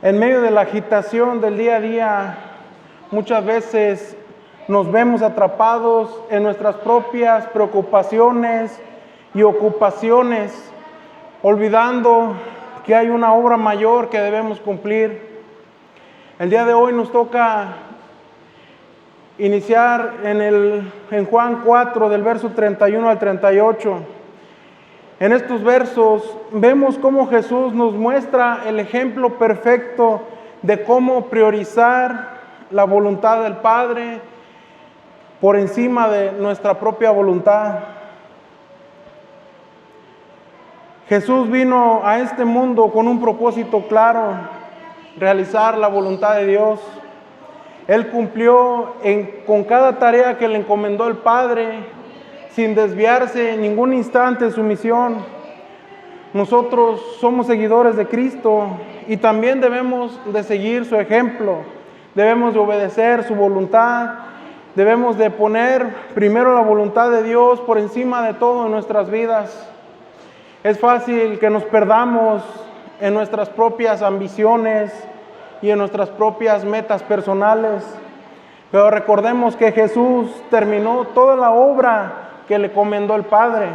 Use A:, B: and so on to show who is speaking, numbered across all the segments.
A: En medio de la agitación del día a día, muchas veces nos vemos atrapados en nuestras propias preocupaciones y ocupaciones, olvidando que hay una obra mayor que debemos cumplir. El día de hoy nos toca iniciar en Juan 4, del verso 31 al 38. En estos versos vemos cómo Jesús nos muestra el ejemplo perfecto de cómo priorizar la voluntad del Padre por encima de nuestra propia voluntad. Jesús vino a este mundo con un propósito claro: realizar la voluntad de Dios. Él cumplió con cada tarea que le encomendó el Padre, sin desviarse en ningún instante de su misión. Nosotros somos seguidores de Cristo y también debemos de seguir su ejemplo. Debemos de obedecer su voluntad. Debemos de poner primero la voluntad de Dios por encima de todo en nuestras vidas. Es fácil que nos perdamos en nuestras propias ambiciones y en nuestras propias metas personales, pero recordemos que Jesús terminó toda la obra que le encomendó el Padre.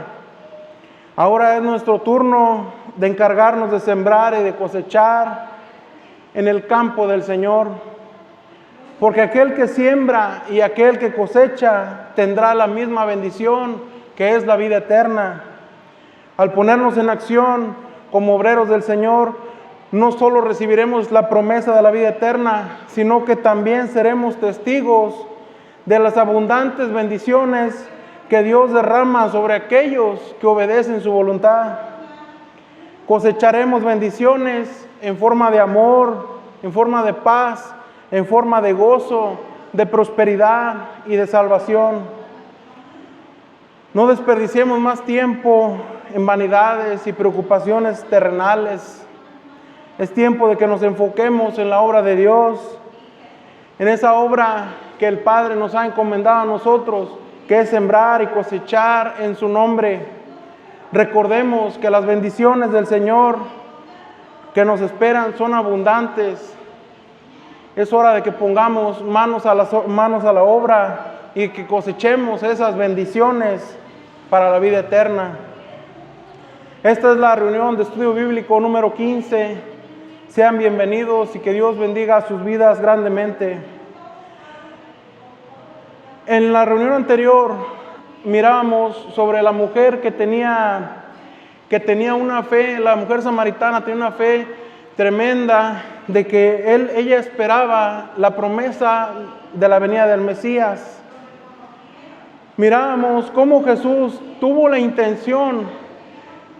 A: Ahora es nuestro turno de encargarnos de sembrar y de cosechar en el campo del Señor, porque aquel que siembra y aquel que cosecha tendrá la misma bendición, que es la vida eterna. Al ponernos en acción como obreros del Señor, no solo recibiremos la promesa de la vida eterna, sino que también seremos testigos de las abundantes bendiciones que Dios derrama sobre aquellos que obedecen su voluntad. Cosecharemos bendiciones en forma de amor, en forma de paz, en forma de gozo, de prosperidad y de salvación. No desperdiciemos más tiempo en vanidades y preocupaciones terrenales. Es tiempo de que nos enfoquemos en la obra de Dios, en esa obra que el Padre nos ha encomendado a nosotros, que es sembrar y cosechar en su nombre. Recordemos que las bendiciones del Señor que nos esperan son abundantes. Es hora de que pongamos manos a la obra y que cosechemos esas bendiciones para la vida eterna. Esta es la reunión de estudio bíblico número 15. Sean bienvenidos y que Dios bendiga sus vidas grandemente. En la reunión anterior mirábamos sobre la mujer que tenía una fe, la mujer samaritana tenía una fe tremenda de que ella esperaba la promesa de la venida del Mesías. Mirábamos cómo Jesús tuvo la intención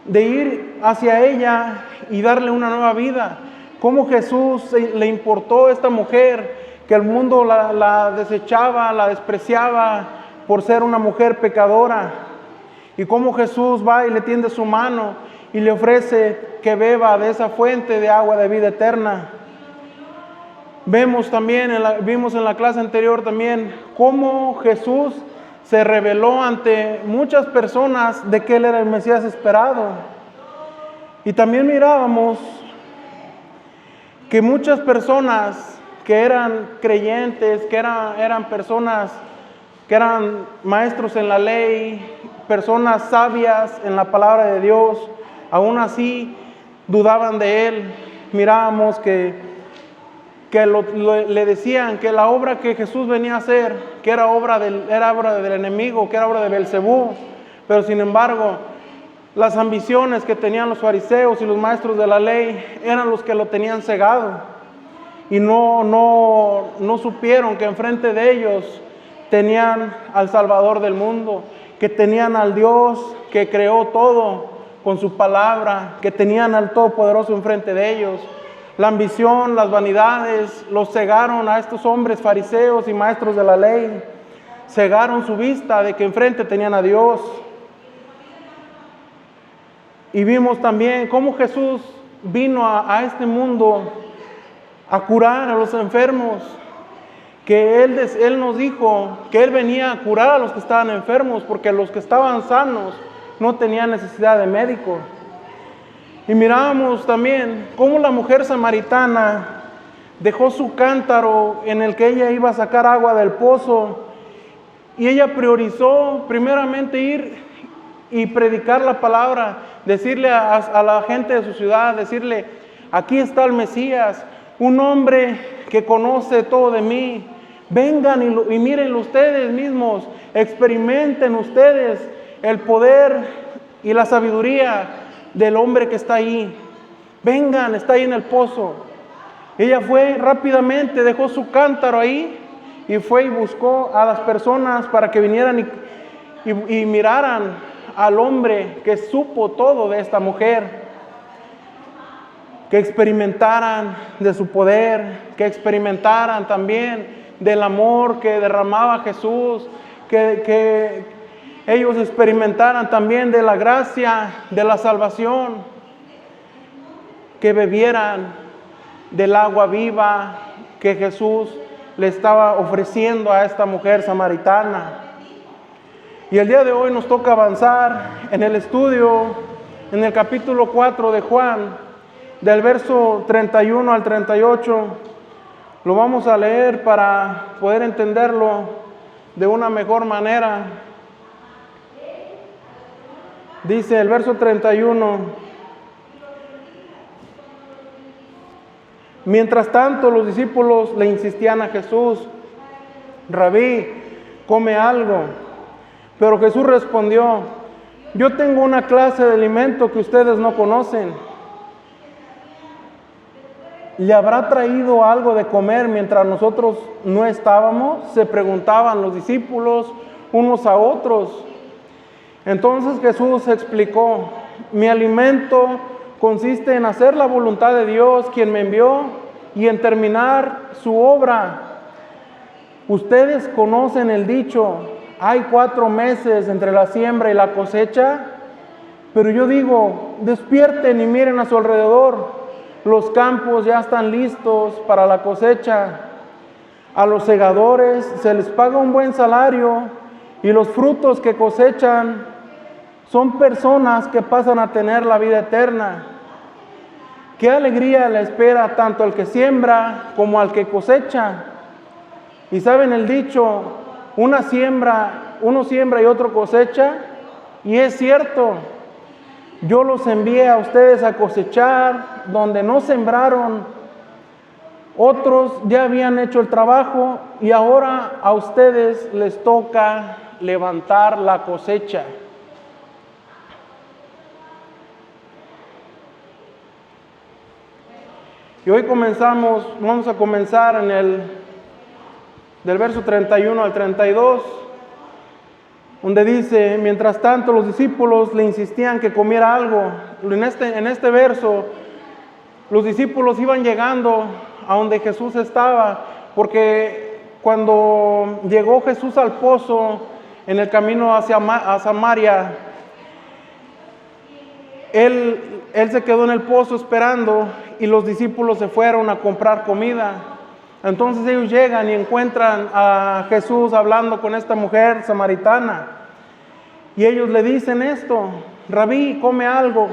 A: de ir hacia ella y darle una nueva vida. Cómo Jesús le importó a esta mujer que el mundo la desechaba, la despreciaba por ser una mujer pecadora. Y cómo Jesús va y le tiende su mano y le ofrece que beba de esa fuente de agua de vida eterna. Vimos en la clase anterior también cómo Jesús se reveló ante muchas personas de que Él era el Mesías esperado. Y también mirábamos que muchas personas que eran creyentes, que eran personas que eran maestros en la ley, personas sabias en la palabra de Dios, aún así dudaban de Él. Mirábamos que le decían que la obra que Jesús venía a hacer, que era obra del enemigo, que era obra de Belcebú, pero sin embargo, las ambiciones que tenían los fariseos y los maestros de la ley eran los que lo tenían cegado. Y no supieron que enfrente de ellos tenían al Salvador del mundo, que tenían al Dios que creó todo con su palabra, que tenían al Todopoderoso enfrente de ellos. La ambición, las vanidades, los cegaron a estos hombres fariseos y maestros de la ley. Cegaron su vista de que enfrente tenían a Dios. Y vimos también cómo Jesús vino a este mundo a curar a los enfermos, que Él nos dijo que Él venía a curar a los que estaban enfermos, porque los que estaban sanos no tenían necesidad de médico. Y mirábamos también cómo la mujer samaritana dejó su cántaro en el que ella iba a sacar agua del pozo y ella priorizó primeramente ir y predicar la palabra, decirle a la gente de su ciudad, decirle: aquí está el Mesías, un hombre que conoce todo de mí. Vengan y mírenlo ustedes mismos, experimenten ustedes el poder y la sabiduría del hombre que está ahí. Vengan, está ahí en el pozo. Ella fue rápidamente, dejó su cántaro ahí y fue y buscó a las personas para que vinieran y miraran al hombre que supo todo de esta mujer, que experimentaran de su poder, que experimentaran también del amor que derramaba Jesús, que ellos experimentaran también de la gracia, de la salvación, que bebieran del agua viva que Jesús le estaba ofreciendo a esta mujer samaritana. Y el día de hoy nos toca avanzar en el estudio, en el capítulo 4 de Juan, del verso 31 al 38. Lo vamos a leer para poder entenderlo de una mejor manera. Dice el verso 31: mientras tanto los discípulos le insistían a Jesús: Rabí, come algo. Pero Jesús respondió: yo tengo una clase de alimento que ustedes no conocen. ¿Le habrá traído algo de comer mientras nosotros no estábamos?, se preguntaban los discípulos unos a otros. Entonces Jesús explicó: mi alimento consiste en hacer la voluntad de Dios, quien me envió, y en terminar su obra. Ustedes conocen el dicho: hay 4 meses entre la siembra y la cosecha. Pero yo digo: despierten y miren a su alrededor. Los campos ya están listos para la cosecha. A los segadores se les paga un buen salario, y los frutos que cosechan son personas que pasan a tener la vida eterna. Qué alegría le espera tanto al que siembra como al que cosecha. Y saben el dicho: uno siembra y otro cosecha. Y es cierto. Yo los envié a ustedes a cosechar donde no sembraron. Otros ya habían hecho el trabajo y ahora a ustedes les toca levantar la cosecha. Y hoy vamos a comenzar del verso 31 al 32. Donde dice: mientras tanto los discípulos le insistían que comiera algo. En este verso, los discípulos iban llegando a donde Jesús estaba, porque cuando llegó Jesús al pozo en el camino a Samaria, él se quedó en el pozo esperando y los discípulos se fueron a comprar comida. Entonces ellos llegan y encuentran a Jesús hablando con esta mujer samaritana. Y ellos le dicen esto: Rabí, come algo.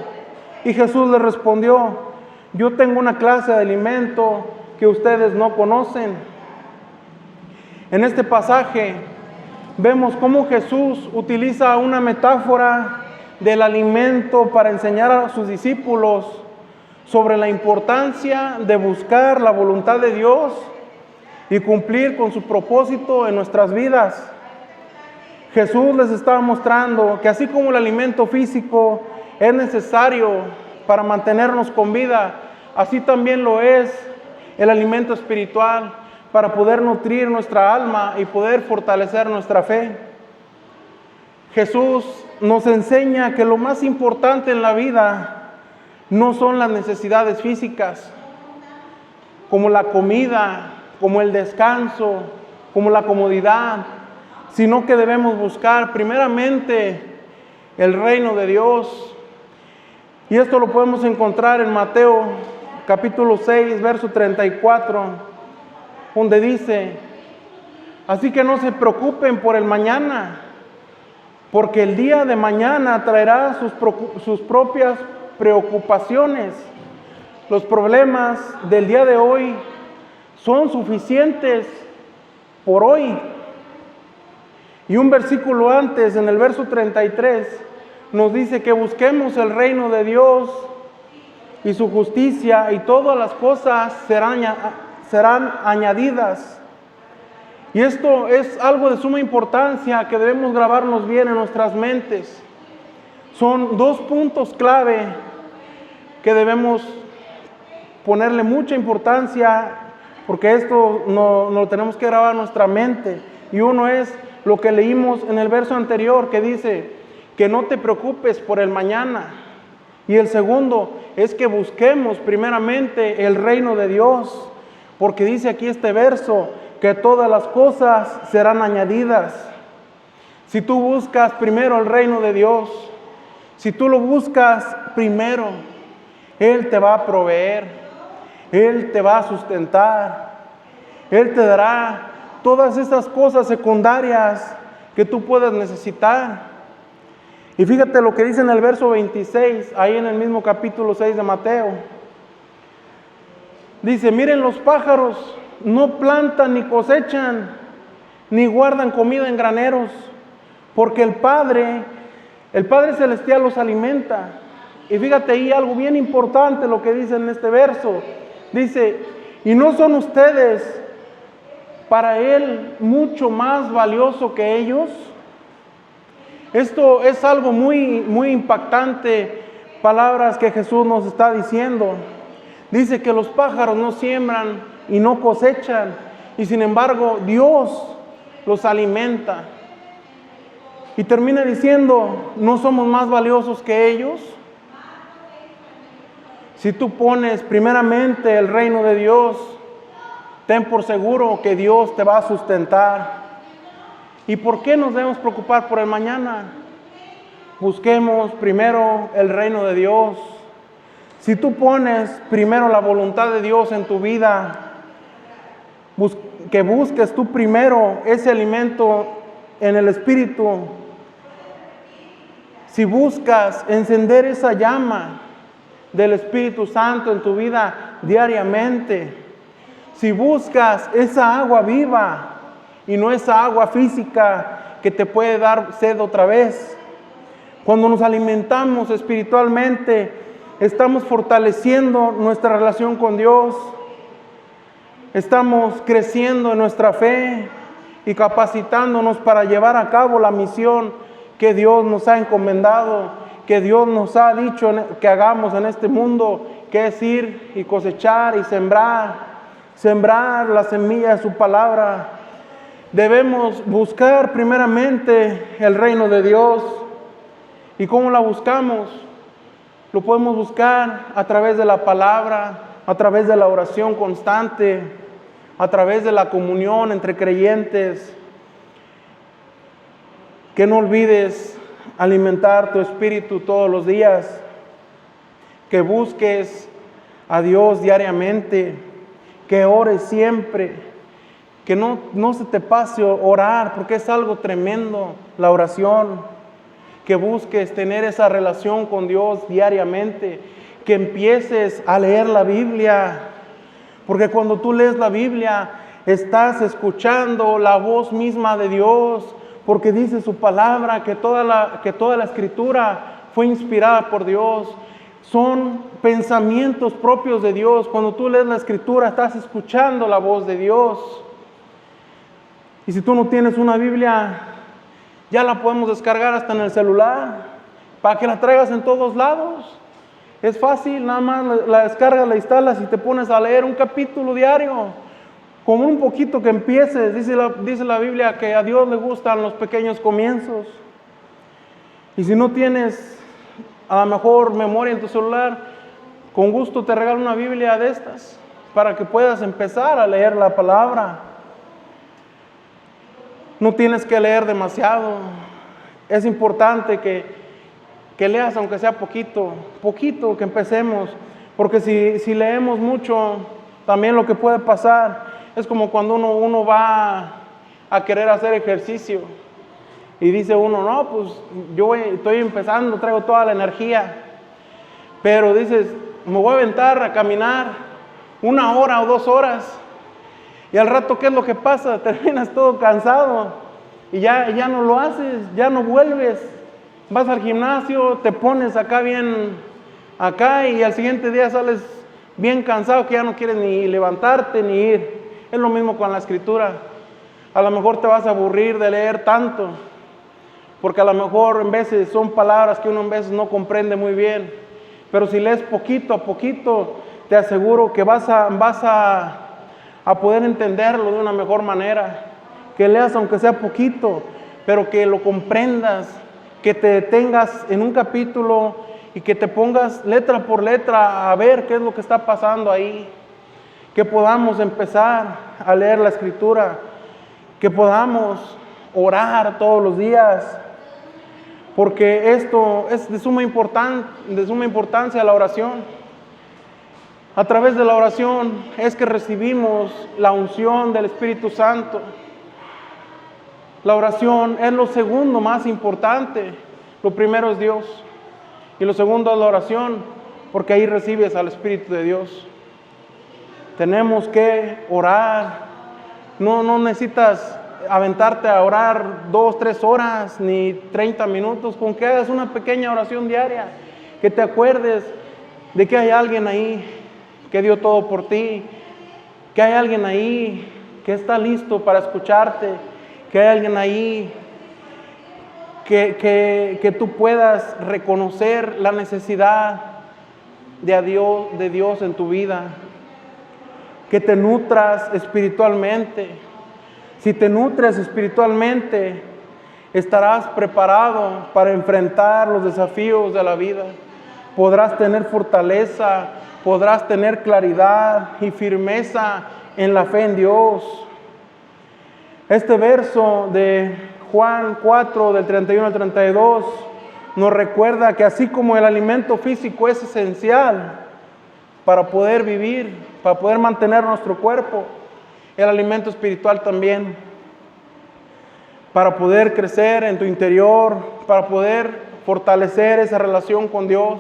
A: Y Jesús les respondió: yo tengo una clase de alimento que ustedes no conocen. En este pasaje vemos cómo Jesús utiliza una metáfora del alimento para enseñar a sus discípulos sobre la importancia de buscar la voluntad de Dios y cumplir con su propósito en nuestras vidas. Jesús les estaba mostrando que así como el alimento físico es necesario para mantenernos con vida, así también lo es el alimento espiritual para poder nutrir nuestra alma y poder fortalecer nuestra fe. Jesús nos enseña que lo más importante en la vida no son las necesidades físicas, como la comida, como el descanso, como la comodidad, sino que debemos buscar primeramente el reino de Dios. Y esto lo podemos encontrar en Mateo capítulo 6, verso 34, donde dice: así que no se preocupen por el mañana, porque el día de mañana traerá sus propias preocupaciones. Los problemas del día de hoy son suficientes por hoy. Y un versículo antes, en el verso 33, nos dice que busquemos el reino de Dios y su justicia, y todas las cosas serán añadidas. Y esto es algo de suma importancia que debemos grabarnos bien en nuestras mentes. Son dos puntos clave que debemos ponerle mucha importancia, porque esto no lo tenemos que grabar en nuestra mente. Y uno es lo que leímos en el verso anterior, que dice que no te preocupes por el mañana. Y el segundo es que busquemos primeramente el reino de Dios, porque dice aquí este verso que todas las cosas serán añadidas. Si tú buscas primero el reino de Dios, si tú lo buscas primero, Él te va a proveer, Él te va a sustentar, Él te dará todas esas cosas secundarias que tú puedas necesitar. Y fíjate lo que dice en el verso 26, ahí en el mismo capítulo 6 de Mateo. Dice, miren los pájaros, no plantan ni cosechan, ni guardan comida en graneros, porque el Padre Celestial los alimenta. Y fíjate ahí algo bien importante lo que dice en este verso. Dice, ¿y no son ustedes para Él mucho más valioso que ellos? Esto es algo muy impactante, palabras que Jesús nos está diciendo. Dice que los pájaros no siembran y no cosechan, y sin embargo Dios los alimenta. Y termina diciendo, ¿no somos más valiosos que ellos? Si tú pones primeramente el reino de Dios, ten por seguro que Dios te va a sustentar. ¿Y por qué nos debemos preocupar por el mañana? Busquemos primero el reino de Dios. Si tú pones primero la voluntad de Dios en tu vida, que busques tú primero ese alimento en el Espíritu, si buscas encender esa llama del Espíritu Santo en tu vida diariamente, si buscas esa agua viva y no esa agua física que te puede dar sed otra vez, cuando nos alimentamos espiritualmente, estamos fortaleciendo nuestra relación con Dios, estamos creciendo en nuestra fe y capacitándonos para llevar a cabo la misión que Dios nos ha encomendado, que Dios nos ha dicho que hagamos en este mundo, que es ir y cosechar y sembrar la semilla de su palabra. Debemos buscar primeramente el reino de Dios. ¿Y cómo la buscamos? Lo podemos buscar a través de la palabra, a través de la oración constante, a través de la comunión entre creyentes. Que no olvides alimentar tu espíritu todos los días, que busques a Dios diariamente, que ores siempre, que no se te pase orar, porque es algo tremendo la oración, que busques tener esa relación con Dios diariamente, que empieces a leer la Biblia, porque cuando tú lees la Biblia estás escuchando la voz misma de Dios, porque dice su palabra que toda la escritura fue inspirada por Dios. Son pensamientos propios de Dios. Cuando tú lees la escritura estás escuchando la voz de Dios. Y si tú no tienes una Biblia, ya la podemos descargar hasta en el celular, para que la traigas en todos lados. Es fácil, nada más la descargas, la instalas y te pones a leer un capítulo diario. Con un poquito que empieces, dice la Biblia que a Dios le gustan los pequeños comienzos. Y si no tienes a lo mejor memoria en tu celular, con gusto te regalo una Biblia de estas para que puedas empezar a leer la palabra. No tienes que leer demasiado. Es importante que leas aunque sea poquito, que empecemos. Porque si leemos mucho, también lo que puede pasar es como cuando uno va a querer hacer ejercicio y dice uno, no, pues yo estoy empezando, traigo toda la energía, pero dices, me voy a aventar a caminar 1 hora o 2 horas, Y al rato, ¿qué es lo que pasa? Terminas todo cansado y ya no lo haces, ya no vuelves. Vas al gimnasio, te pones acá y al siguiente día sales bien cansado que ya no quieres ni levantarte ni ir. Es lo mismo con la escritura. A lo mejor te vas a aburrir de leer tanto, porque a lo mejor en veces son palabras que uno en veces no comprende muy bien. Pero si lees poquito a poquito, te aseguro que vas a poder entenderlo de una mejor manera. Que leas aunque sea poquito, pero que lo comprendas, que te detengas en un capítulo y que te pongas letra por letra a ver qué es lo que está pasando ahí. Que podamos empezar a leer la escritura, que podamos orar todos los días, porque esto es de suma importancia la oración. A través de la oración es que recibimos la unción del Espíritu Santo. La oración es lo segundo más importante. Lo primero es Dios y lo segundo es la oración, porque ahí recibes al Espíritu de Dios. Tenemos que orar. No necesitas aventarte a orar 2, 3 horas ni 30 minutos. Con que hagas una pequeña oración diaria, que te acuerdes de que hay alguien ahí que dio todo por ti, que hay alguien ahí que está listo para escucharte, que hay alguien ahí que tú puedas reconocer la necesidad de Dios en tu vida, que te nutras espiritualmente. Si te nutres espiritualmente, estarás preparado para enfrentar los desafíos de la vida. Podrás tener fortaleza, podrás tener claridad y firmeza en la fe en Dios. Este verso de Juan 4, del 31 al 32, nos recuerda que así como el alimento físico es esencial para poder vivir, para poder mantener nuestro cuerpo, el alimento espiritual también, para poder crecer en tu interior, para poder fortalecer esa relación con Dios.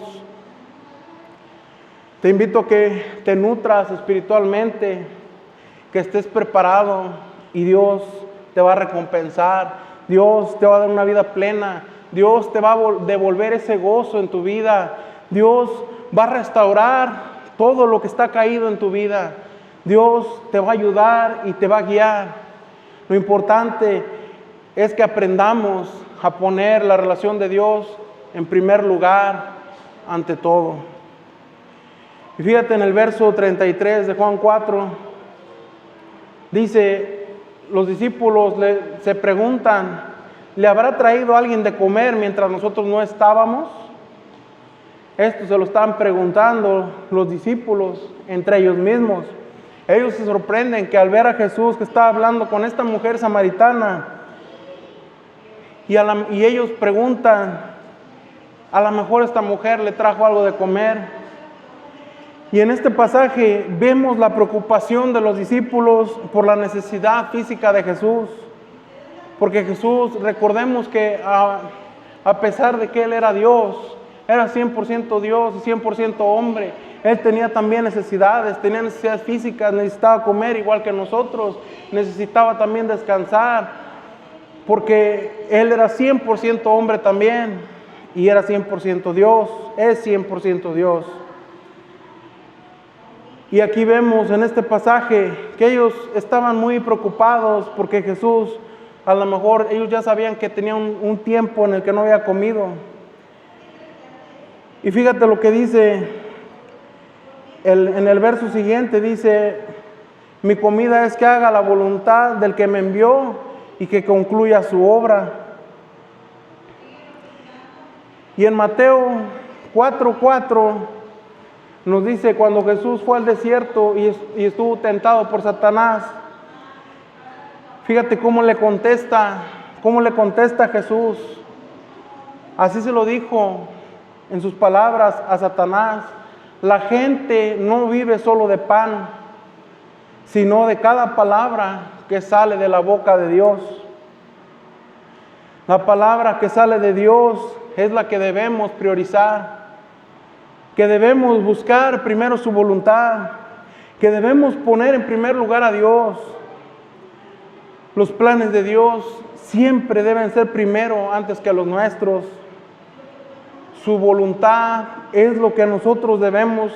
A: Te invito a que te nutras espiritualmente, que estés preparado y Dios te va a recompensar, Dios te va a dar una vida plena, Dios te va a devolver ese gozo en tu vida, Dios va a restaurar todo lo que está caído en tu vida, Dios te va a ayudar y te va a guiar. Lo importante es que aprendamos a poner la relación de Dios en primer lugar ante todo. Y fíjate en el verso 33 de Juan 4, dice, los discípulos se preguntan, ¿le habrá traído alguien de comer mientras nosotros no estábamos? Esto se lo estaban preguntando los discípulos entre ellos mismos. Ellos se sorprenden que al ver a Jesús que estaba hablando con esta mujer samaritana, y ellos preguntan, a lo mejor esta mujer le trajo algo de comer. Y en este pasaje vemos la preocupación de los discípulos por la necesidad física de Jesús. Porque Jesús, recordemos que a pesar de que Él era Dios, era 100% Dios y 100% hombre, Él tenía también necesidades físicas, necesitaba comer igual que nosotros, necesitaba también descansar, porque Él era 100% hombre también y era 100% Dios, es 100% Dios. Y aquí vemos en este pasaje que ellos estaban muy preocupados porque Jesús, a lo mejor ellos ya sabían que tenía un tiempo en el que no había comido. Y fíjate lo que dice en el verso siguiente, dice, mi comida es que haga la voluntad del que me envió y que concluya su obra. Y en Mateo 4:4 nos dice, cuando Jesús fue al desierto y estuvo tentado por Satanás, fíjate cómo le contesta Jesús. Así se lo dijo en sus palabras a Satanás, la gente no vive solo de pan, sino de cada palabra que sale de la boca de Dios. La palabra que sale de Dios es la que debemos priorizar, que debemos buscar primero su voluntad, que debemos poner en primer lugar a Dios, Los planes de Dios siempre deben ser primero antes que los nuestros. Su voluntad es lo que nosotros debemos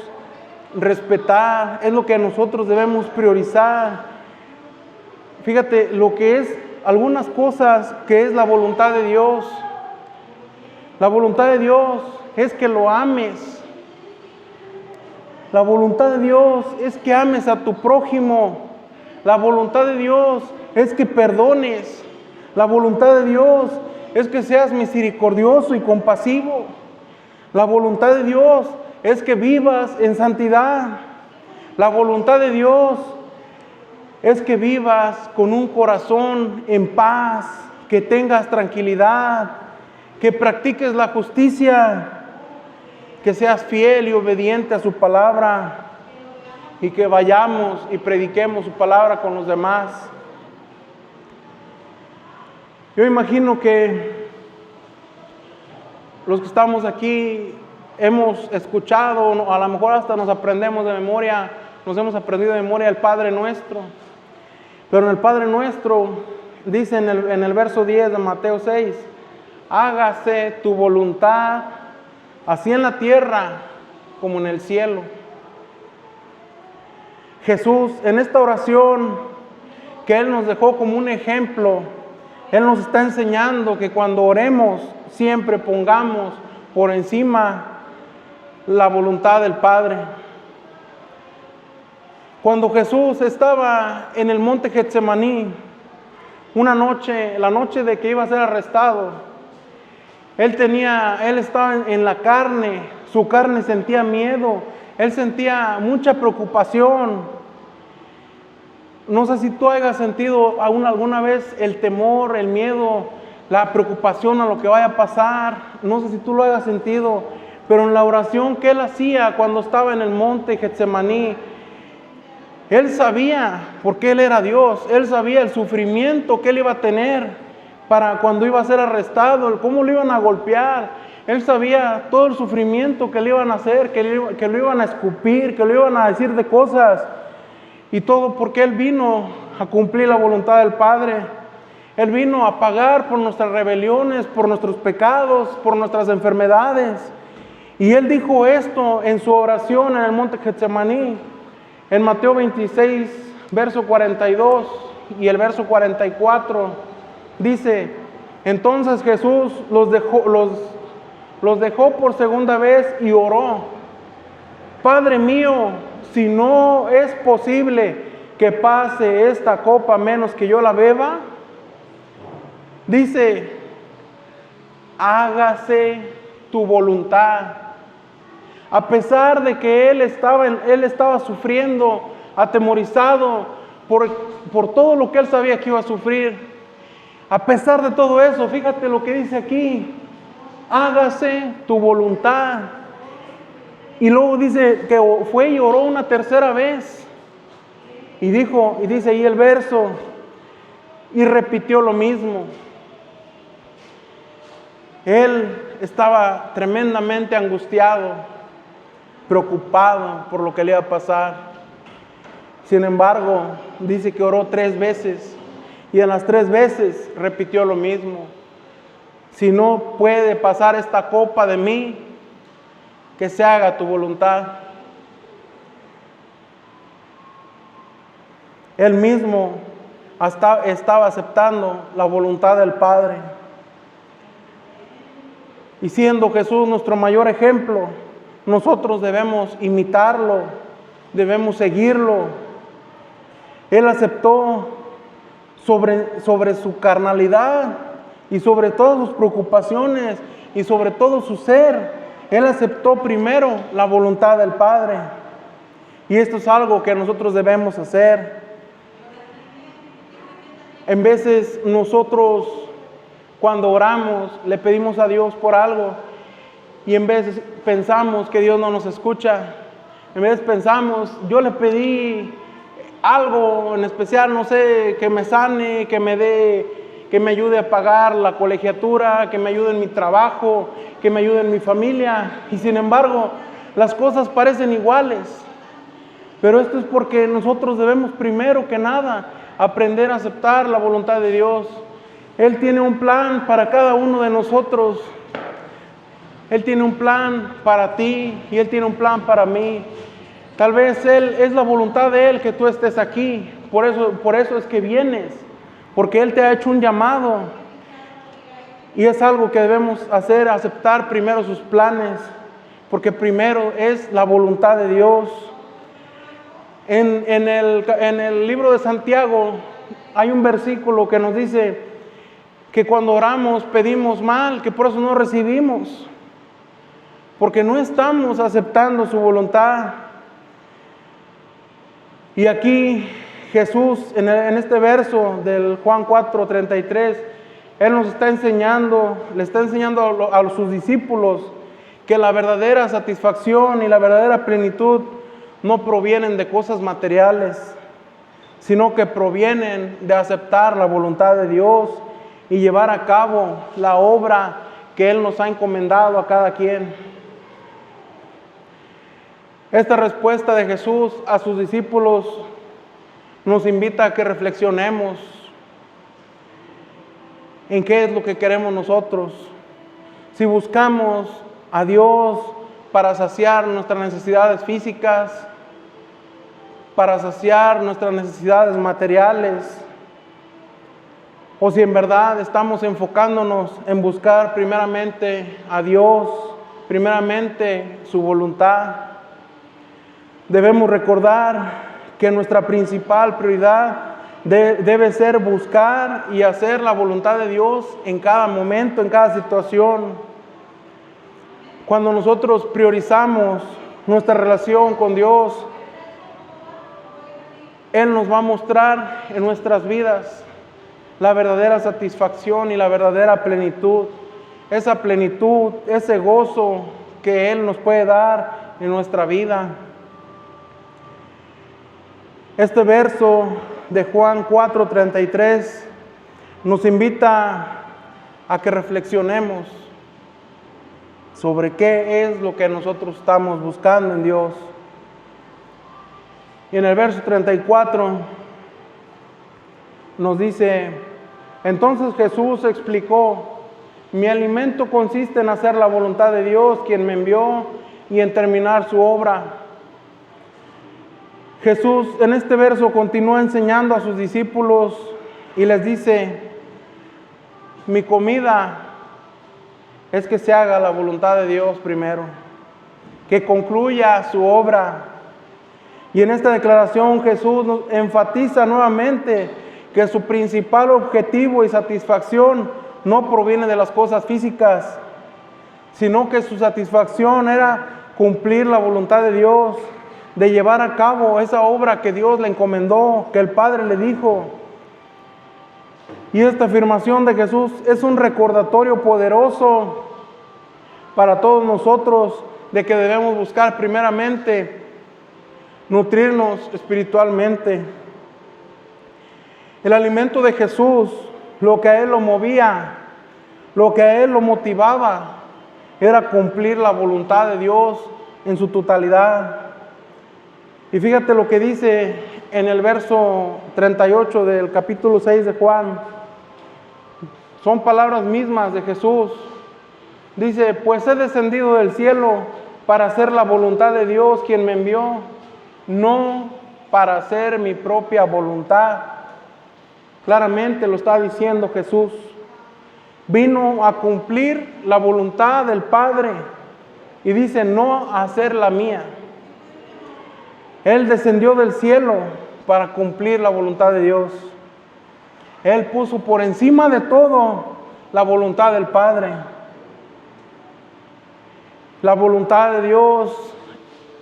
A: respetar, es lo que nosotros debemos priorizar. Fíjate lo que es algunas cosas que es la voluntad de Dios. La voluntad de Dios es que lo ames. La voluntad de Dios es que ames a tu prójimo. La voluntad de Dios es que perdones. La voluntad de Dios es que seas misericordioso y compasivo. La voluntad de Dios es que vivas en santidad. La voluntad de Dios es que vivas con un corazón en paz, que tengas tranquilidad, que practiques la justicia, que seas fiel y obediente a su palabra y que vayamos y prediquemos su palabra con los demás. Yo imagino que los que estamos aquí hemos escuchado, a lo mejor hasta nos aprendemos de memoria, nos hemos aprendido de memoria el Padre Nuestro. Pero en el Padre Nuestro dice en el verso 10 de Mateo 6, hágase tu voluntad, así en la tierra como en el cielo. Jesús, en esta oración que Él nos dejó como un ejemplo, Él nos está enseñando que cuando oremos, siempre pongamos por encima la voluntad del Padre. Cuando Jesús estaba en el monte Getsemaní, una noche, la noche de que iba a ser arrestado, Él estaba en la carne, su carne sentía miedo, Él sentía mucha preocupación. No sé si tú hayas sentido alguna vez el temor, el miedo, la preocupación a lo que vaya a pasar. No sé si tú lo hayas sentido, pero en la oración que Él hacía cuando estaba en el monte Getsemaní, Él sabía, porque Él era Dios, Él sabía el sufrimiento que Él iba a tener para cuando iba a ser arrestado, cómo lo iban a golpear. Él sabía todo el sufrimiento que le iban a hacer, que lo iban a escupir, que lo iban a decir de cosas. Y todo porque Él vino a cumplir la voluntad del Padre. Él vino a pagar por nuestras rebeliones, por nuestros pecados, por nuestras enfermedades. Y Él dijo esto en su oración en el monte Getsemaní. En Mateo 26, verso 42 y el verso 44, dice, entonces Jesús los dejó por segunda vez y oró, Padre mío, si no es posible que pase esta copa menos que yo la beba, dice, hágase tu voluntad. A pesar de que él estaba sufriendo, atemorizado por todo lo que él sabía que iba a sufrir. A pesar de todo eso, fíjate lo que dice aquí, hágase tu voluntad. Y luego dice que fue y oró una tercera vez. Y dice ahí el verso, y repitió lo mismo. Él estaba tremendamente angustiado, preocupado por lo que le iba a pasar. Sin embargo, dice que oró 3 veces y en las 3 veces repitió lo mismo. Si no puede pasar esta copa de mí, que se haga tu voluntad. Él mismo estaba aceptando la voluntad del Padre. Y siendo Jesús nuestro mayor ejemplo, nosotros debemos imitarlo, debemos seguirlo. Él aceptó sobre su carnalidad y sobre todas sus preocupaciones y sobre todo su ser. Él aceptó primero la voluntad del Padre. Y esto es algo que nosotros debemos hacer. En veces nosotros cuando oramos le pedimos a Dios por algo y en veces pensamos que Dios no nos escucha. En veces pensamos, yo le pedí algo en especial, no sé, que me sane, que me ayude a pagar la colegiatura, que me ayude en mi trabajo, que me ayude en mi familia. Y sin embargo, las cosas parecen iguales. Pero esto es porque nosotros debemos primero que nada aprender a aceptar la voluntad de Dios. Él tiene un plan para cada uno de nosotros. Él tiene un plan para ti y Él tiene un plan para mí. Tal vez es la voluntad de Él que tú estés aquí. Por eso es que vienes, porque Él te ha hecho un llamado. Y es algo que debemos hacer, aceptar primero sus planes, porque primero es la voluntad de Dios. En el libro de Santiago hay un versículo que nos dice que cuando oramos pedimos mal, que por eso no recibimos, porque no estamos aceptando su voluntad. Y aquí Jesús, en este verso del Juan 4:33, Él nos está enseñando, le está enseñando a sus discípulos que la verdadera satisfacción y la verdadera plenitud no provienen de cosas materiales, sino que provienen de aceptar la voluntad de Dios y llevar a cabo la obra que Él nos ha encomendado a cada quien. Esta respuesta de Jesús a sus discípulos nos invita a que reflexionemos en qué es lo que queremos nosotros. Si buscamos a Dios para saciar nuestras necesidades físicas, para saciar nuestras necesidades materiales, o si en verdad estamos enfocándonos en buscar primeramente a Dios, primeramente su voluntad. Debemos recordar que nuestra principal prioridad debe ser buscar y hacer la voluntad de Dios en cada momento, en cada situación. Cuando nosotros priorizamos nuestra relación con Dios, Él nos va a mostrar en nuestras vidas la verdadera satisfacción y la verdadera plenitud. Esa plenitud, ese gozo que Él nos puede dar en nuestra vida. Este verso de Juan 4:33 nos invita a que reflexionemos sobre qué es lo que nosotros estamos buscando en Dios. Y en el verso 34 nos dice: entonces Jesús explicó: mi alimento consiste en hacer la voluntad de Dios, quien me envió, y en terminar su obra. Jesús en este verso continúa enseñando a sus discípulos y les dice: mi comida es que se haga la voluntad de Dios primero, que concluya su obra. Y en esta declaración Jesús nos enfatiza nuevamente que su principal objetivo y satisfacción no proviene de las cosas físicas, sino que su satisfacción era cumplir la voluntad de Dios, de llevar a cabo esa obra que Dios le encomendó, que el Padre le dijo. Y esta afirmación de Jesús es un recordatorio poderoso para todos nosotros de que debemos buscar primeramente nutrirnos espiritualmente. El alimento de Jesús, lo que a Él lo movía, lo que a Él lo motivaba, era cumplir la voluntad de Dios en su totalidad. Y fíjate lo que dice en el verso 38 del capítulo 6 de Juan. Son palabras mismas de Jesús. Dice: pues he descendido del cielo para hacer la voluntad de Dios, quien me envió, no para hacer mi propia voluntad. Claramente lo está diciendo Jesús. Vino a cumplir la voluntad del Padre y dice: no a hacer la mía. Él descendió del cielo para cumplir la voluntad de Dios. Él puso por encima de todo la voluntad del Padre. La voluntad de Dios,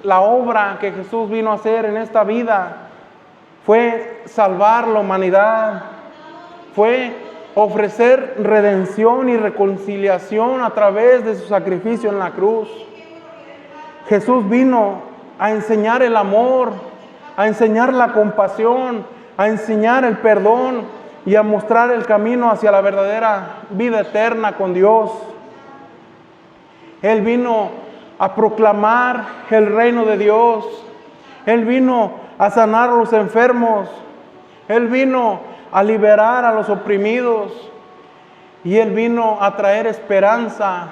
A: la obra que Jesús vino a hacer en esta vida fue salvar la humanidad, fue ofrecer redención y reconciliación a través de su sacrificio en la cruz. Jesús vino a enseñar el amor, a enseñar la compasión, a enseñar el perdón y a mostrar el camino hacia la verdadera vida eterna con Dios. Él vino a proclamar el reino de Dios. Él vino a sanar a los enfermos. Él vino a liberar a los oprimidos y Él vino a traer esperanza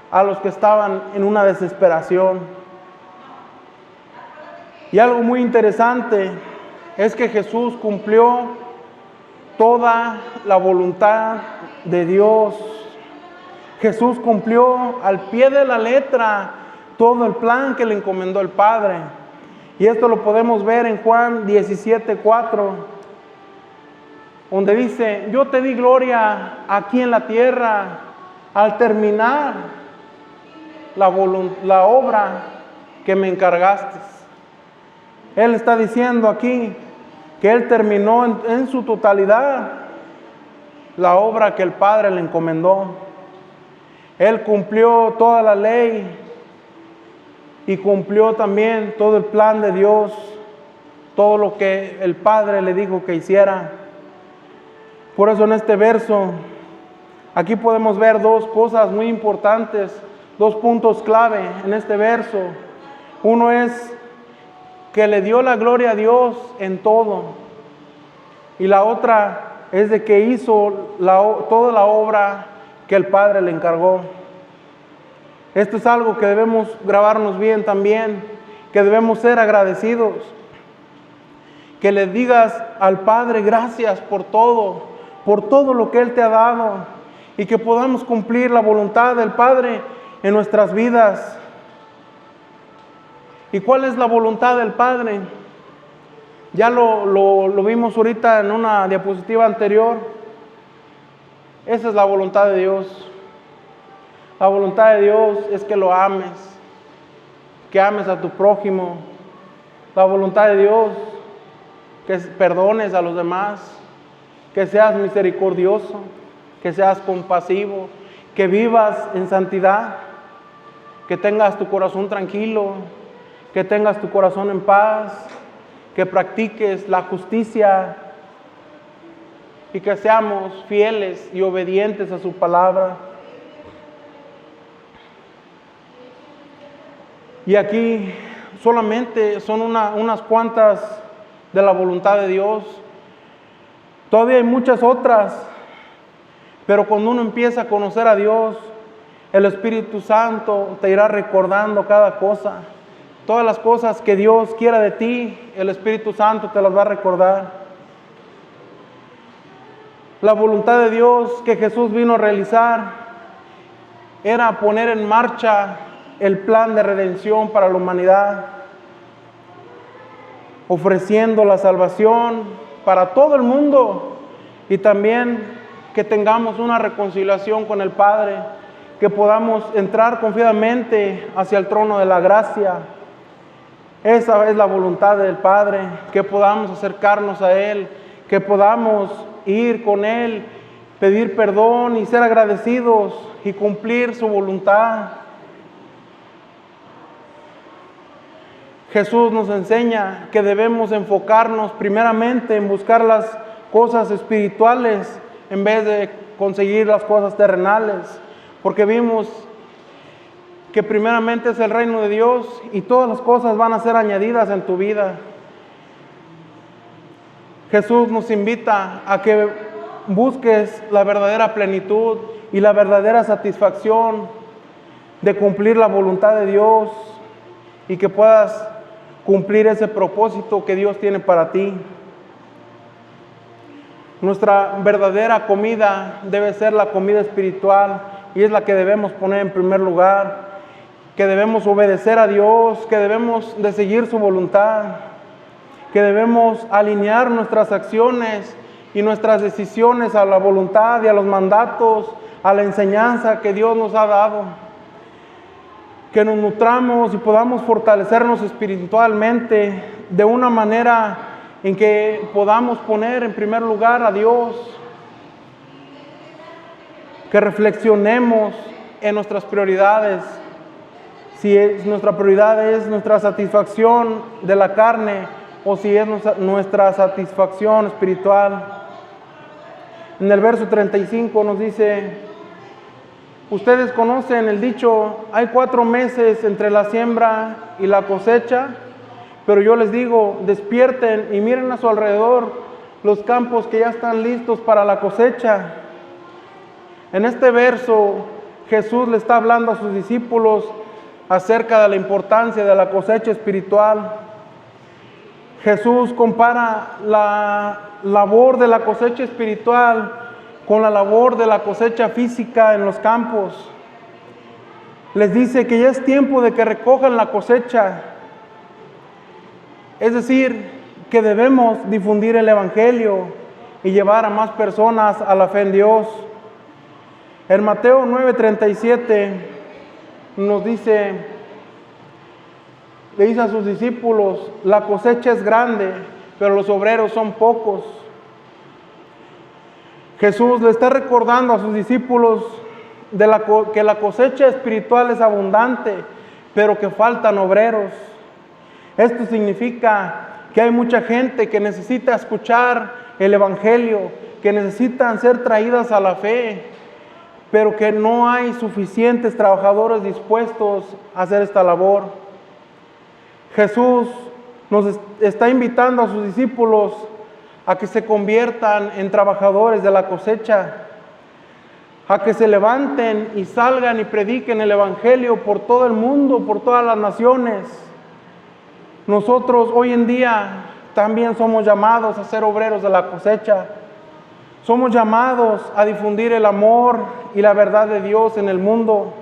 A: a los que estaban en una desesperación. Y algo muy interesante es que Jesús cumplió toda la voluntad de Dios. Jesús cumplió al pie de la letra todo el plan que le encomendó el Padre. Y esto lo podemos ver en Juan 17:4, donde dice: yo te di gloria aquí en la tierra al terminar la obra que me encargaste. Él está diciendo aquí que Él terminó en su totalidad la obra que el Padre le encomendó. Él cumplió toda la ley y cumplió también todo el plan de Dios, todo lo que el Padre le dijo que hiciera. Por eso en este verso, aquí podemos ver dos cosas muy importantes, dos puntos clave en este verso. Uno es que le dio la gloria a Dios en todo. Y la otra es de que hizo toda la obra que el Padre le encargó. Esto es algo que debemos grabarnos bien también, que debemos ser agradecidos. Que le digas al Padre gracias por todo lo que Él te ha dado, y que podamos cumplir la voluntad del Padre en nuestras vidas. ¿Y cuál es la voluntad del Padre? Ya lo vimos ahorita en una diapositiva anterior. Esa es la voluntad de Dios. La voluntad de Dios es que lo ames, que ames a tu prójimo. La voluntad de Dios, que perdones a los demás, que seas misericordioso, que seas compasivo, que vivas en santidad, que tengas tu corazón tranquilo, que tengas tu corazón en paz, que practiques la justicia y que seamos fieles y obedientes a su palabra. Y aquí solamente son unas cuantas de la voluntad de Dios. Todavía hay muchas otras, pero cuando uno empieza a conocer a Dios, el Espíritu Santo te irá recordando cada cosa. Todas las cosas que Dios quiera de ti, el Espíritu Santo te las va a recordar. La voluntad de Dios que Jesús vino a realizar era poner en marcha el plan de redención para la humanidad, ofreciendo la salvación para todo el mundo, y también que tengamos una reconciliación con el Padre, que podamos entrar confiadamente hacia el trono de la gracia. Esa es la voluntad del Padre, que podamos acercarnos a Él, que podamos ir con Él, pedir perdón y ser agradecidos y cumplir su voluntad. Jesús nos enseña que debemos enfocarnos primeramente en buscar las cosas espirituales en vez de conseguir las cosas terrenales, porque vimos que primeramente es el reino de Dios y todas las cosas van a ser añadidas en tu vida. Jesús nos invita a que busques la verdadera plenitud y la verdadera satisfacción de cumplir la voluntad de Dios y que puedas cumplir ese propósito que Dios tiene para ti. Nuestra verdadera comida debe ser la comida espiritual, y es la que debemos poner en primer lugar, que debemos obedecer a Dios, que debemos de seguir su voluntad, que debemos alinear nuestras acciones y nuestras decisiones a la voluntad y a los mandatos, a la enseñanza que Dios nos ha dado. Que nos nutramos y podamos fortalecernos espiritualmente de una manera en que podamos poner en primer lugar a Dios. Que reflexionemos en nuestras prioridades. Si nuestra prioridad es nuestra satisfacción de la carne o si es nuestra satisfacción espiritual. En el verso 35 nos dice: ustedes conocen el dicho, hay 4 meses entre la siembra y la cosecha, pero yo les digo, despierten y miren a su alrededor, los campos que ya están listos para la cosecha. En este verso, Jesús le está hablando a sus discípulos acerca de la importancia de la cosecha espiritual. Jesús compara la labor de la cosecha espiritual con la labor de la cosecha física en los campos. Les dice que ya es tiempo de que recojan la cosecha. Es decir, que debemos difundir el Evangelio y llevar a más personas a la fe en Dios. En Mateo 9:37 nos dice, le dice a sus discípulos, la cosecha es grande, pero los obreros son pocos. Jesús le está recordando a sus discípulos que la cosecha espiritual es abundante, pero que faltan obreros. Esto significa que hay mucha gente que necesita escuchar el Evangelio, que necesitan ser traídas a la fe, pero que no hay suficientes trabajadores dispuestos a hacer esta labor. Jesús nos está invitando a sus discípulos a que se conviertan en trabajadores de la cosecha, a que se levanten y salgan y prediquen el Evangelio por todo el mundo, por todas las naciones. Nosotros hoy en día también somos llamados a ser obreros de la cosecha. Somos llamados a difundir el amor y la verdad de Dios en el mundo.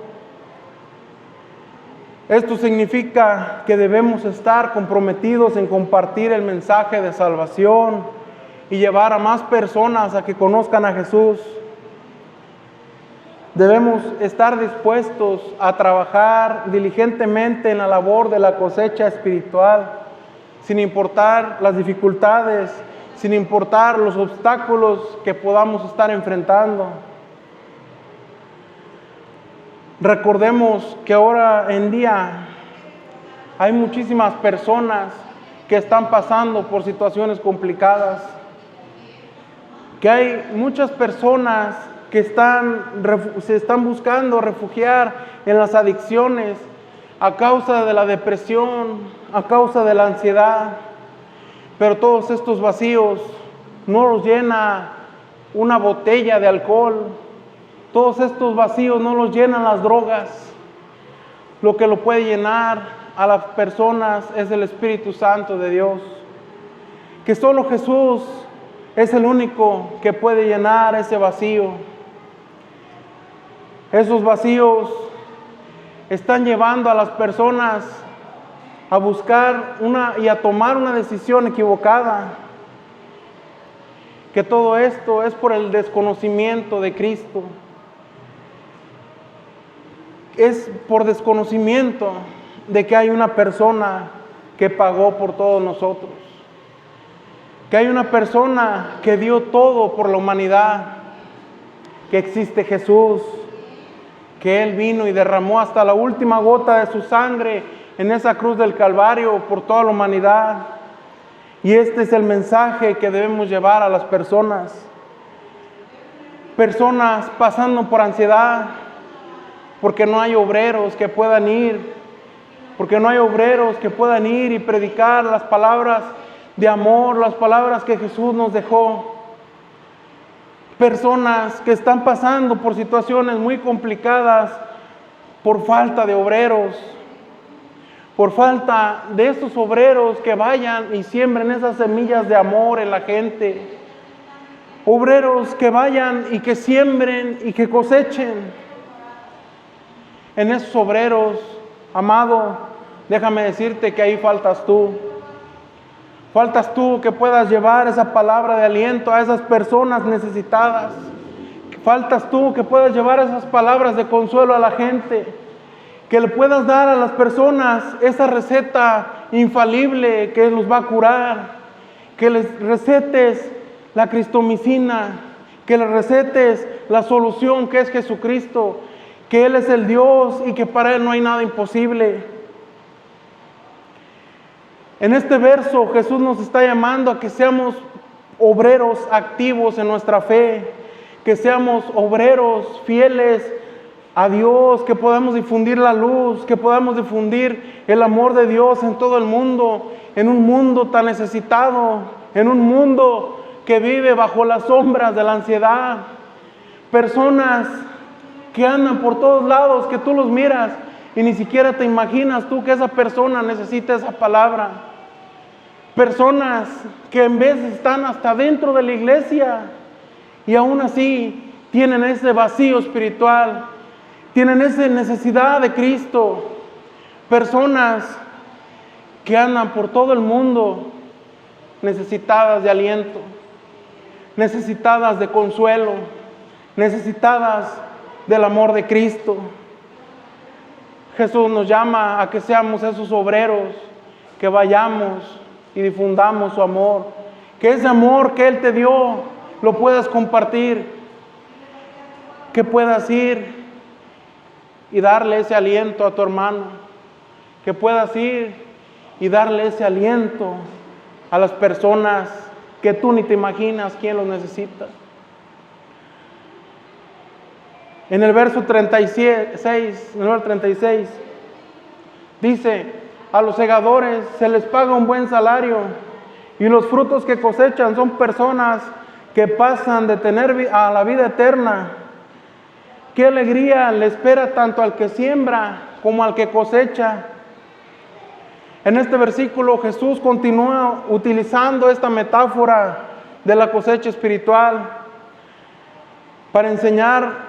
A: Esto significa que debemos estar comprometidos en compartir el mensaje de salvación y llevar a más personas a que conozcan a Jesús. Debemos estar dispuestos a trabajar diligentemente en la labor de la cosecha espiritual, sin importar las dificultades, sin importar los obstáculos que podamos estar enfrentando. Recordemos que ahora en día hay muchísimas personas que están pasando por situaciones complicadas, que hay muchas personas que se están buscando refugiar en las adicciones a causa de la depresión, a causa de la ansiedad, pero todos estos vacíos no los llena una botella de alcohol, todos estos vacíos no los llenan las drogas. Lo que lo puede llenar a las personas es el Espíritu Santo de Dios, que solo Jesús es el único que puede llenar ese vacío. Esos vacíos están llevando a las personas a buscar y a tomar una decisión equivocada. Que todo esto es por el desconocimiento de Cristo. Es por desconocimiento de que hay una persona que pagó por todos nosotros. Que hay una persona que dio todo por la humanidad. Que existe Jesús. Que Él vino y derramó hasta la última gota de su sangre en esa cruz del Calvario por toda la humanidad. Y este es el mensaje que debemos llevar a las personas. Personas pasando por ansiedad, porque no hay obreros que puedan ir, porque no hay obreros que puedan ir y predicar las palabras de amor, las palabras que Jesús nos dejó. Personas que están pasando por situaciones muy complicadas por falta de obreros, por falta de esos obreros que vayan y siembren esas semillas de amor en la gente. Obreros que vayan y que siembren y que cosechen. En esos obreros, amado, déjame decirte que ahí faltas tú. Faltas tú que puedas llevar esa palabra de aliento a esas personas necesitadas. Faltas tú que puedas llevar esas palabras de consuelo a la gente. Que le puedas dar a las personas esa receta infalible que los va a curar. Que les recetes la cristomicina. Que les recetes la solución que es Jesucristo. Que Él es el Dios y que para Él no hay nada imposible. En este verso Jesús nos está llamando a que seamos obreros activos en nuestra fe, que seamos obreros fieles a Dios, que podamos difundir la luz, que podamos difundir el amor de Dios en todo el mundo, en un mundo tan necesitado, en un mundo que vive bajo las sombras de la ansiedad, personas que andan por todos lados, que tú los miras y ni siquiera te imaginas tú que esa persona necesita esa palabra. Personas que en veces están hasta dentro de la iglesia y aún así tienen ese vacío espiritual, tienen esa necesidad de Cristo. Personas que andan por todo el mundo necesitadas de aliento, necesitadas de consuelo, necesitadas del amor de Cristo. Jesús nos llama a que seamos esos obreros, que vayamos y difundamos su amor, que ese amor que Él te dio lo puedas compartir, que puedas ir y darle ese aliento a tu hermano, que puedas ir y darle ese aliento a las personas que tú ni te imaginas quién los necesita. En el verso 36, dice: a los segadores se les paga un buen salario, y los frutos que cosechan son personas que pasan de tener a la vida eterna. Qué alegría le espera tanto al que siembra como al que cosecha. En este versículo Jesús continúa utilizando esta metáfora de la cosecha espiritual para enseñar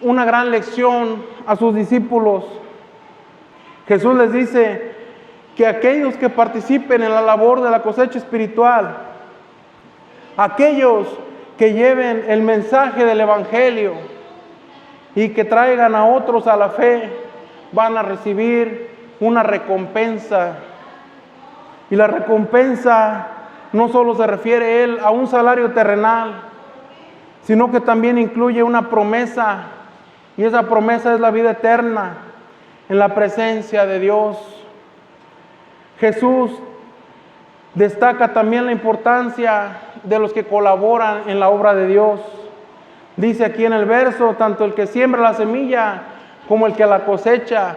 A: una gran lección a sus discípulos. Jesús les dice que aquellos que participen en la labor de la cosecha espiritual, aquellos que lleven el mensaje del Evangelio y que traigan a otros a la fe, van a recibir una recompensa. Y la recompensa no solo se refiere él a un salario terrenal, sino que también incluye una promesa, y esa promesa es la vida eterna en la presencia de Dios. Jesús destaca también la importancia de los que colaboran en la obra de Dios. Dice aquí en el verso: tanto el que siembra la semilla como el que la cosecha,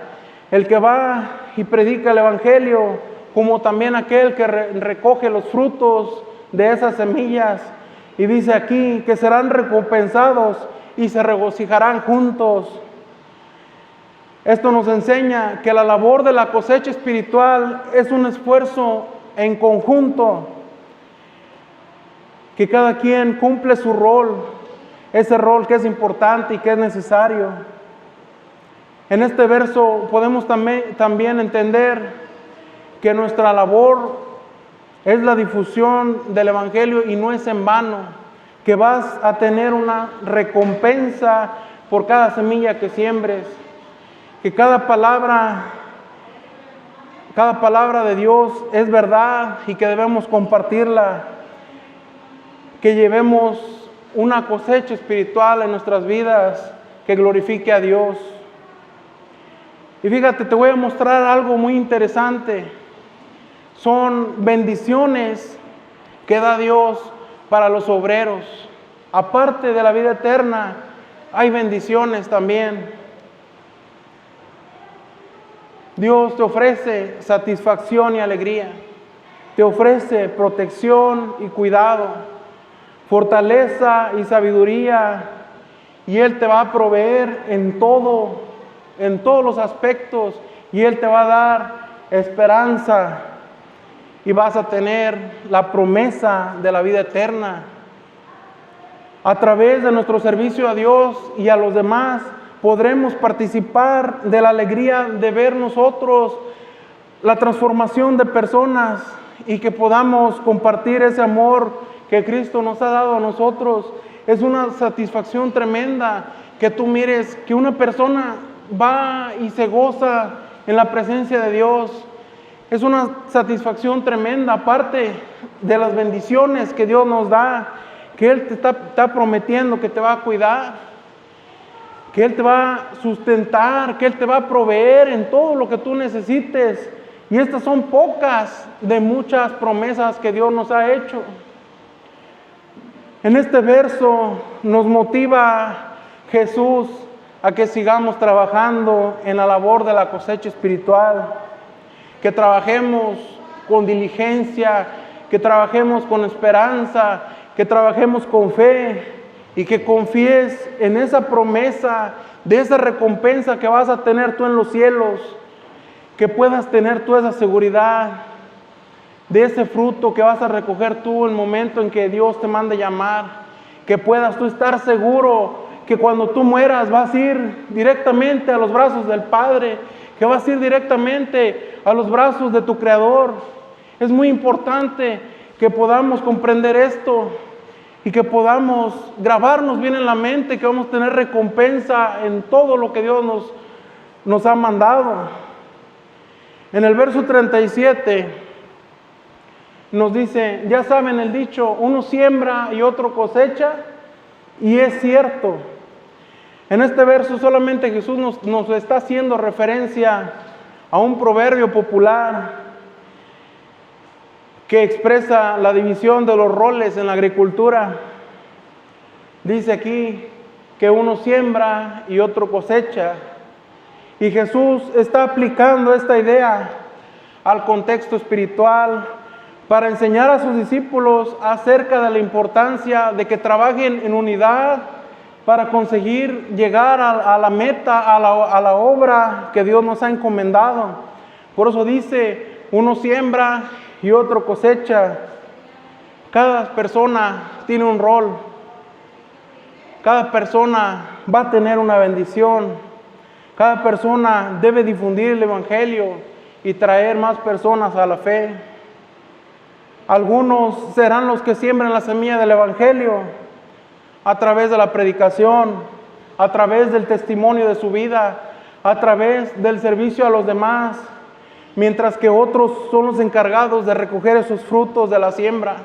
A: el que va y predica el Evangelio, como también aquel que recoge los frutos de esas semillas. Y dice aquí que serán recompensados y se regocijarán juntos. Esto nos enseña que la labor de la cosecha espiritual es un esfuerzo en conjunto, que cada quien cumple su rol, ese rol que es importante y que es necesario. En este verso podemos también entender que nuestra labor es la difusión del Evangelio y no es en vano, que vas a tener una recompensa por cada semilla que siembres, que cada palabra de Dios es verdad y que debemos compartirla, que llevemos una cosecha espiritual en nuestras vidas que glorifique a Dios. Y fíjate, te voy a mostrar algo muy interesante. Son bendiciones que da Dios para los obreros. Aparte de la vida eterna, hay bendiciones también. Dios te ofrece satisfacción y alegría. Te ofrece protección y cuidado, fortaleza y sabiduría. Y Él te va a proveer en todos los aspectos. Y Él te va a dar esperanza. Y vas a tener la promesa de la vida eterna. A través de nuestro servicio a Dios y a los demás, podremos participar de la alegría de ver nosotros la transformación de personas y que podamos compartir ese amor que Cristo nos ha dado a nosotros. Es una satisfacción tremenda que tú mires que una persona va y se goza en la presencia de Dios. Es una satisfacción tremenda, aparte de las bendiciones que Dios nos da, que Él te está prometiendo que te va a cuidar, que Él te va a sustentar, que Él te va a proveer en todo lo que tú necesites. Y estas son pocas de muchas promesas que Dios nos ha hecho. En este verso nos motiva Jesús a que sigamos trabajando en la labor de la cosecha espiritual, que trabajemos con diligencia, que trabajemos con esperanza, que trabajemos con fe y que confíes en esa promesa de esa recompensa que vas a tener tú en los cielos, que puedas tener tú esa seguridad de ese fruto que vas a recoger tú en el momento en que Dios te mande llamar, que puedas tú estar seguro que cuando tú mueras vas a ir directamente a los brazos del Padre, que vas a ir directamente a los brazos de tu Creador. Es muy importante que podamos comprender esto y que podamos grabarnos bien en la mente que vamos a tener recompensa en todo lo que Dios nos ha mandado. En el verso 37 nos dice, ya saben el dicho, uno siembra y otro cosecha, y es cierto. En este verso solamente Jesús nos está haciendo referencia a un proverbio popular que expresa la división de los roles en la agricultura. Dice aquí que uno siembra y otro cosecha. Y Jesús está aplicando esta idea al contexto espiritual para enseñar a sus discípulos acerca de la importancia de que trabajen en unidad para conseguir llegar a la meta, a la obra que Dios nos ha encomendado. Por eso dice, uno siembra y otro cosecha. Cada persona tiene un rol. Cada persona va a tener una bendición. Cada persona debe difundir el Evangelio y traer más personas a la fe. Algunos serán los que siembran la semilla del Evangelio a través de la predicación, a través del testimonio de su vida, a través del servicio a los demás, mientras que otros son los encargados de recoger esos frutos de la siembra.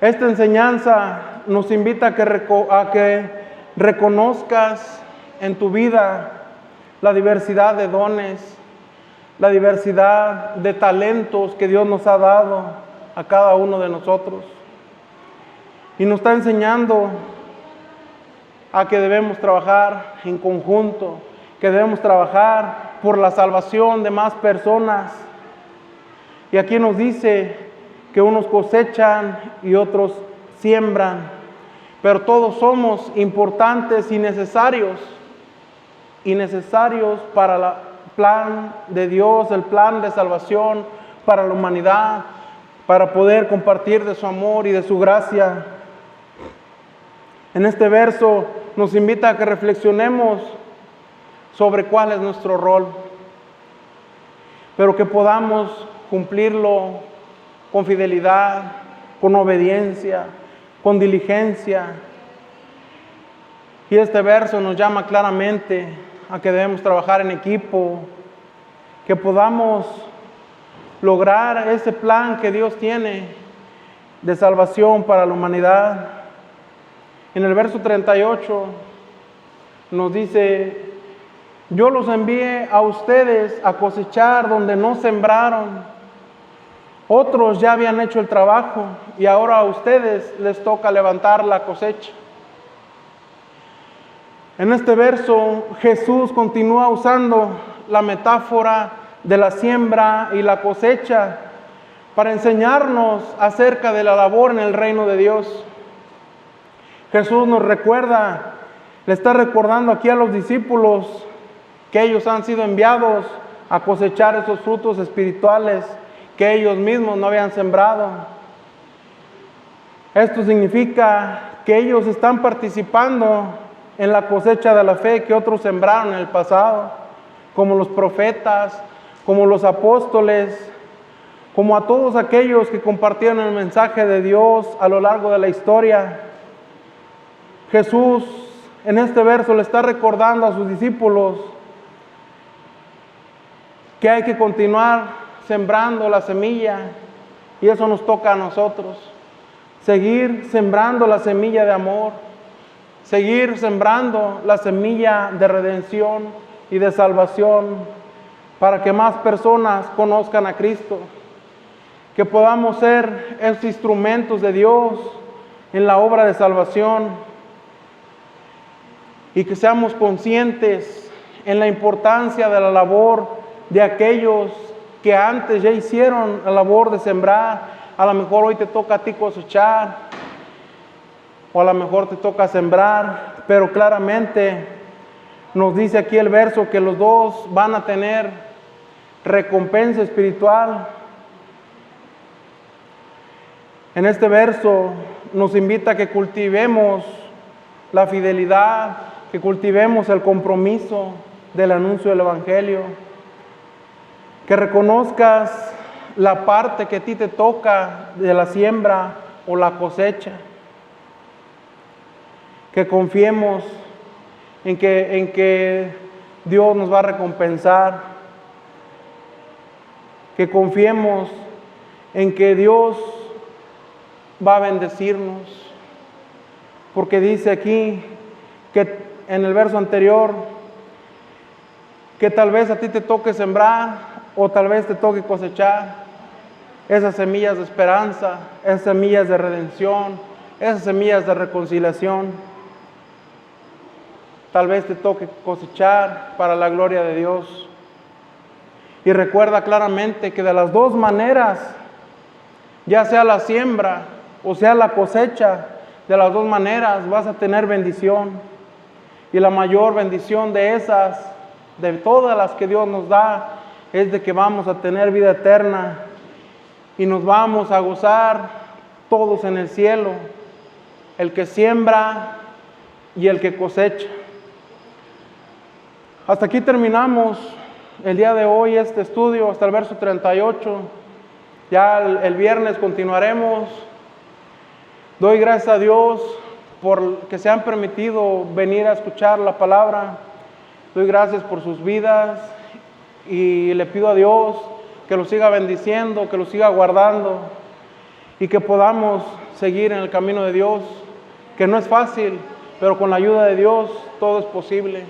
A: Esta enseñanza nos invita a que reconozcas en tu vida la diversidad de dones, la diversidad de talentos que Dios nos ha dado a cada uno de nosotros. Y nos está enseñando a que debemos trabajar en conjunto, que debemos trabajar por la salvación de más personas. Y aquí nos dice que unos cosechan y otros siembran, pero todos somos importantes y necesarios para el plan de Dios, el plan de salvación para la humanidad, para poder compartir de su amor y de su gracia. En este verso nos invita a que reflexionemos sobre cuál es nuestro rol, pero que podamos cumplirlo con fidelidad, con obediencia, con diligencia. Y este verso nos llama claramente a que debemos trabajar en equipo, que podamos lograr ese plan que Dios tiene de salvación para la humanidad. En el verso 38 nos dice, yo los envié a ustedes a cosechar donde no sembraron. Otros ya habían hecho el trabajo y ahora a ustedes les toca levantar la cosecha. En este verso Jesús continúa usando la metáfora de la siembra y la cosecha para enseñarnos acerca de la labor en el reino de Dios. Jesús nos recuerda, le está recordando aquí a los discípulos que ellos han sido enviados a cosechar esos frutos espirituales que ellos mismos no habían sembrado. Esto significa que ellos están participando en la cosecha de la fe que otros sembraron en el pasado, como los profetas, como los apóstoles, como a todos aquellos que compartieron el mensaje de Dios a lo largo de la historia. Jesús en este verso le está recordando a sus discípulos que hay que continuar sembrando la semilla, y eso nos toca a nosotros, seguir sembrando la semilla de amor, seguir sembrando la semilla de redención y de salvación para que más personas conozcan a Cristo, que podamos ser esos instrumentos de Dios en la obra de salvación y que seamos conscientes en la importancia de la labor de aquellos que antes ya hicieron la labor de sembrar. A lo mejor hoy te toca a ti cosechar, o a lo mejor te toca sembrar, pero claramente nos dice aquí el verso que los dos van a tener recompensa espiritual. En este verso nos invita a que cultivemos la fidelidad, que cultivemos el compromiso del anuncio del Evangelio, que reconozcas la parte que a ti te toca de la siembra o la cosecha, que confiemos en que Dios nos va a recompensar, que confiemos en que Dios va a bendecirnos, porque dice aquí que en el verso anterior que tal vez a ti te toque sembrar o tal vez te toque cosechar esas semillas de esperanza, esas semillas de redención, esas semillas de reconciliación. Tal vez te toque cosechar para la gloria de Dios. Y recuerda claramente que de las dos maneras, ya sea la siembra o sea la cosecha, de las dos maneras vas a tener bendición. Y la mayor bendición de esas, de todas las que Dios nos da, es de que vamos a tener vida eterna y nos vamos a gozar todos en el cielo, el que siembra y el que cosecha. Hasta aquí terminamos el día de hoy este estudio, hasta el verso 38. Ya el viernes continuaremos. Doy gracias a Dios por que se han permitido venir a escuchar la palabra. Doy gracias por sus vidas y le pido a Dios que los siga bendiciendo, que los siga guardando y que podamos seguir en el camino de Dios, que no es fácil, pero con la ayuda de Dios todo es posible.